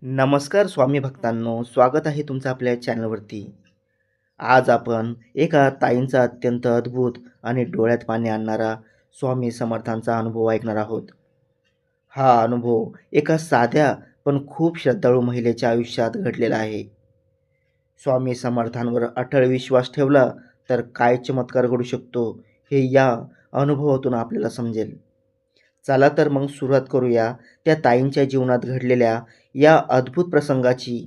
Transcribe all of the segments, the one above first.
नमस्कार स्वामी भक्तांनो, स्वागत आहे तुमचं आपल्या चॅनलवरती. आज आपण एका ताईंचा अत्यंत अद्भुत आणि डोळ्यात पाणी आणणारा स्वामी समर्थांचा अनुभव ऐकणार आहोत. हा अनुभव एका साध्या पण खूप श्रद्धाळू महिलेच्या आयुष्यात घडलेला आहे. स्वामी समर्थांवर अटळ विश्वास ठेवला तर काय चमत्कार घडू शकतो हे या अनुभवातून आपल्याला समजेल. चला तर मग सुरुवात करूया त्या ताईंच्या जीवनात घडलेल्या या अद्भुत प्रसंगाची.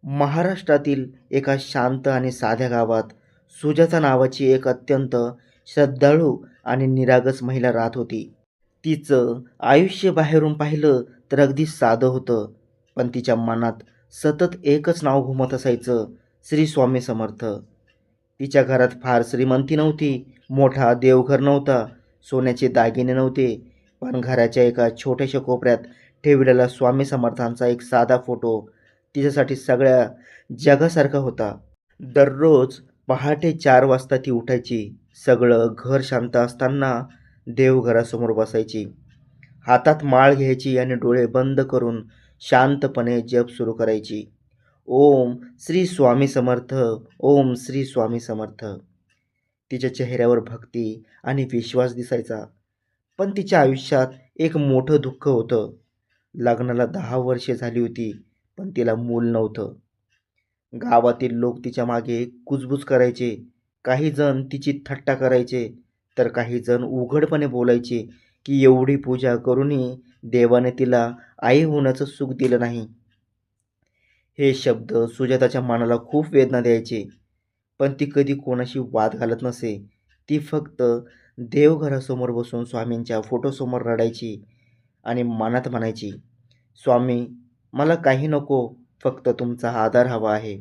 महाराष्ट्रातील एका शांत आणि साध्या गावात सुजाता नावाची एक अत्यंत श्रद्धाळू आणि निरागस महिला राहत होती. तिचं आयुष्य बाहेरून पाहिलं तर अगदी साधं होतं, पण तिच्या मनात सतत एकच नाव घुमत असायचं, श्री स्वामी समर्थ. तिच्या घरात फार श्रीमंती नव्हती, मोठा देवघर नव्हता, सोन्याचे दागिने नव्हते, पण घराच्या एका छोट्याशा कोपऱ्यात ठेवलेला स्वामी समर्थांचा एक साधा फोटो तिच्यासाठी सगळ्या जगासारखा होता. दररोज पहाटे 4 वाजता ती उठायची. सगळं घर शांत असताना देवघरासमोर बसायची. हातात माळ घ्यायची आणि डोळे बंद करून शांतपणे जप सुरू करायची. ओम श्री स्वामी समर्थ, ओम श्री स्वामी समर्थ. तिच्या चेहऱ्यावर भक्ती आणि विश्वास दिसायचा. पण तिच्या आयुष्यात एक मोठं दुःख होतं. लग्नाला 10 वर्षे झाली होती, पण तिला मूल नव्हतं. गावातील लोक तिच्या मागे कुजबूज करायचे. काही जण तिची थट्टा करायचे, तर काही जण उघडपणे बोलायचे की एवढी पूजा करूनही देवाने तिला आई होण्याचं सुख दिलं नाही. हे शब्द सुजाताच्या मनाला खूप वेदना द्यायचे, पण ती कधी कोणाशी वाद घालत नसे. ती फक्त देवघरासमोर बसून स्वामींच्या फोटोसमोर रडायची आणि मनात म्हणायची, स्वामी, मला काही नको, फक्त तुमचा आधार हवा आहे.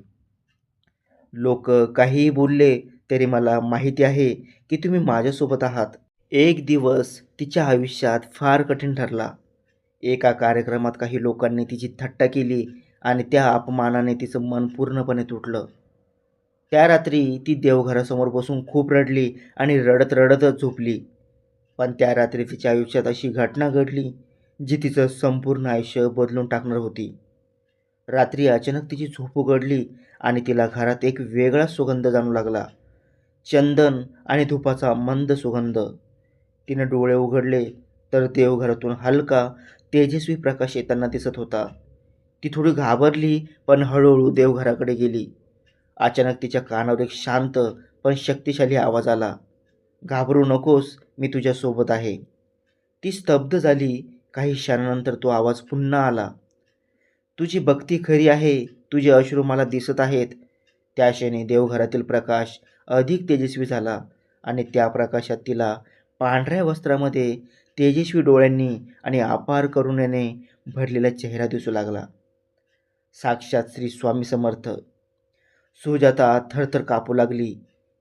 लोक काहीही बोलले तरी मला माहिती आहे की तुम्ही माझ्यासोबत आहात. एक दिवस तिच्या आयुष्यात फार कठीण ठरला. एका कार्यक्रमात काही लोकांनी तिची थट्टा केली आणि त्या अपमानाने तिचं मन पूर्णपणे तुटलं. त्या रात्री ती देवघरासमोर बसून खूप रडली आणि रडत रडतच झोपली. पण त्या रात्री तिच्या आयुष्यात अशी घटना घडली जी तिचं संपूर्ण आयुष्य बदलून टाकणार होती. रात्री अचानक तिची झोप उघडली आणि तिला घरात एक वेगळा सुगंध जाणू लागला. चंदन आणि धुपाचा मंद सुगंध. तिने डोळे उघडले तर देवघरातून हलका तेजस्वी प्रकाश येताना दिसत होता. ती थोडी घाबरली, पण हळूहळू देवघराकडे गेली. अचानक तिच्या कानावर एक शांत पण शक्तिशाली आवाज आला, घाबरू नकोस, मी तुझ्यासोबत आहे. ती स्तब्ध झाली. काही क्षणानंतर तो आवाज पुन्हा आला, तुझी भक्ती खरी आहे, तुझे अश्रू मला दिसत आहेत. त्या क्षणी देवघरातील प्रकाश अधिक तेजस्वी झाला आणि त्या प्रकाशात तिला पांढऱ्या वस्त्रामध्ये तेजस्वी डोळ्यांनी आणि अपार करुणेने भरलेला चेहरा दिसू लागला. साक्षात श्री स्वामी समर्थ. सुजाता थरथर कापू लागली.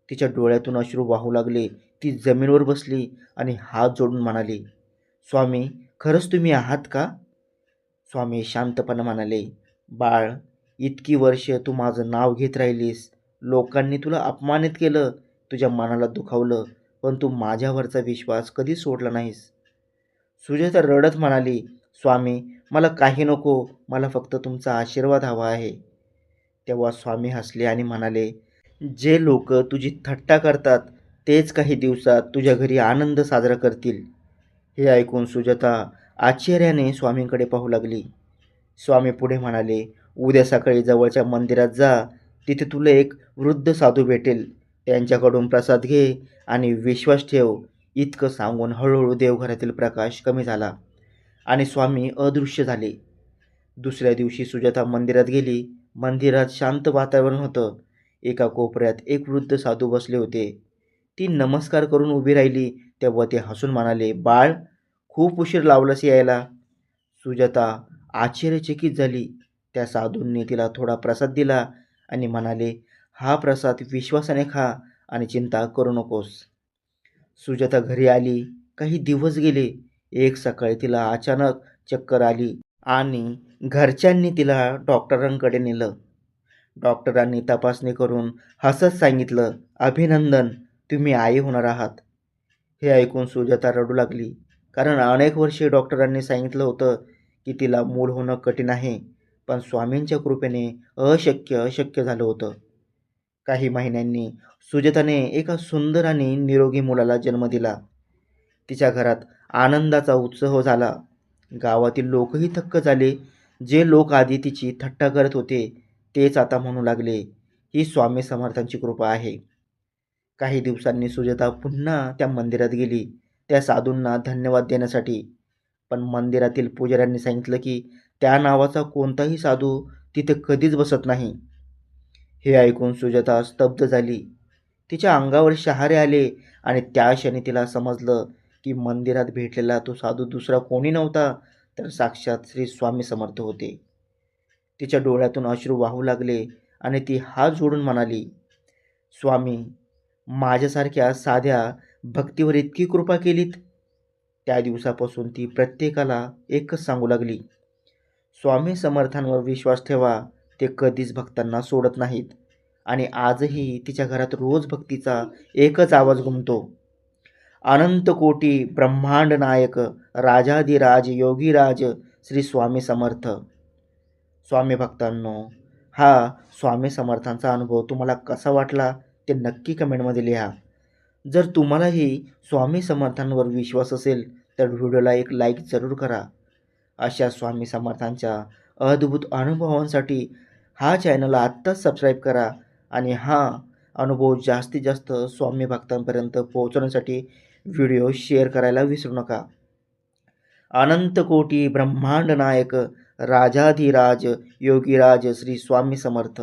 तिच्या डोळ्यातून अश्रू वाहू लागले. ती जमिनीवर बसली आणि हात जोडून म्हणाली, स्वामी, खरंच तुम्ही आहात का? स्वामी शांतपणे म्हणाले, बाळ, इतकी वर्ष तू माझं नाव घेत राहिलीस, लोकांनी तुला अपमानित केलं, तुझ्या मनाला दुखावलं, पण तू माझ्यावरचा विश्वास कधी सोडला नाहीस. सुजाता रडत म्हणाली, स्वामी, मला काही नको, मला फक्त तुमचा आशीर्वाद हवा आहे. तेव्हा स्वामी हसले आणि म्हणाले, जे लोक तुझी थट्टा करतात तेच काही दिवसात तुझ्या घरी आनंद साजरा करतील. हे ऐकून सुजाता आश्चर्याने स्वामींकडे पाहू लागली. स्वामी पुढे म्हणाले, उद्या सकाळी जवळच्या मंदिरात जा, तिथे तुला एक वृद्ध साधू भेटेल, त्यांच्याकडून प्रसाद घे आणि विश्वास ठेव. इतकं सांगून हळूहळू देवघरातील प्रकाश कमी झाला आणि स्वामी अदृश्य झाले. दुसऱ्या दिवशी सुजाता मंदिरात गेली. मंदिरात शांत वातावरण होतं. एका कोपऱ्यात एक वृद्ध साधू बसले होते. ती नमस्कार करून उभी राहिली. तेव्हा ते हसून म्हणाले, बाळ, खूप उशीर लावलास यायला. सुजाता आश्चर्यचकित झाली. त्या साधूंनी तिला थोडा प्रसाद दिला आणि म्हणाले, हा प्रसाद विश्वासाने खा आणि चिंता करू नकोस. सुजाता घरी आली. काही दिवस गेले. एक सकाळी तिला अचानक चक्कर आली आणि घरच्यांनी तिला डॉक्टरांकडे नेलं. डॉक्टरांनी तपासणी करून हसत सांगितलं, अभिनंदन, तुम्ही आई होणार आहात. हे ऐकून सुजाता रडू लागली. कारण अनेक वर्षे डॉक्टरांनी सांगितलं होतं की तिला मूल होणं कठीण आहे, पण स्वामींच्या कृपेने अशक्य शक्य झालं होतं. काही महिन्यांनी सुजाताने एका सुंदर आणि निरोगी मुलाला जन्म दिला. तिच्या घरात आनंदाचा उत्सव झाला. गावातील लोकही थक्क झाले. जे लोक आधी तिची थट्टा करत होते तेच आता म्हणू लागले, ही स्वामी समर्थांची कृपा आहे. काही दिवसांनी सुजाता पुन्हा त्या मंदिरात गेली, त्या साधूंना धन्यवाद देण्यासाठी. पण मंदिरातील पुजाऱ्यांनी सांगितलं की त्या नावाचा कोणताही साधू तिथे कधीच बसत नाही. हे ऐकून सुजाता स्तब्ध झाली. तिच्या अंगावर शहारे आले आणि त्या क्षणी तिला समजलं की मंदिरात भेटलेला तो साधू दुसरा कोणी नव्हता, तर साक्षात श्री स्वामी समर्थ होते. तिच्या डोळ्यातून अश्रू वाहू लागले आणि ती हात जोडून म्हणाली, स्वामी, माझ्यासारख्या साध्या भक्तीवर इतकी कृपा केलीत. त्या दिवसापासून ती प्रत्येकाला एकच सांगू लागली, स्वामी समर्थांवर विश्वास ठेवा, ते कधीच भक्तांना सोडत नाहीत. आणि आजही तिच्या घरात रोज भक्तीचा एकच आवाज घुमतो, अनंत कोटी ब्रह्मांड नायक राजाधिराज योगीराज श्री स्वामी समर्थ. स्वामी भक्तांनो, हा स्वामी समर्थांचा अनुभव तुम्हाला कसा वाटला ते नक्की कमेंटमध्ये लिहा. जर तुम्हालाही स्वामी समर्थांवर विश्वास असेल तर व्हिडिओला एक लाईक जरूर करा. अशा स्वामी समर्थांच्या अद्भुत अनुभवांसाठी हा चॅनल आत्ताच सबस्क्राईब करा आणि हा अनुभव जास्तीत जास्त स्वामी भक्तांपर्यंत पोहोचवण्यासाठी व्हिडिओ शेअर करायला विसरू नका. अनंत कोटी ब्रह्मांड नायक राजाधिराज योगीराज श्री स्वामी समर्थ.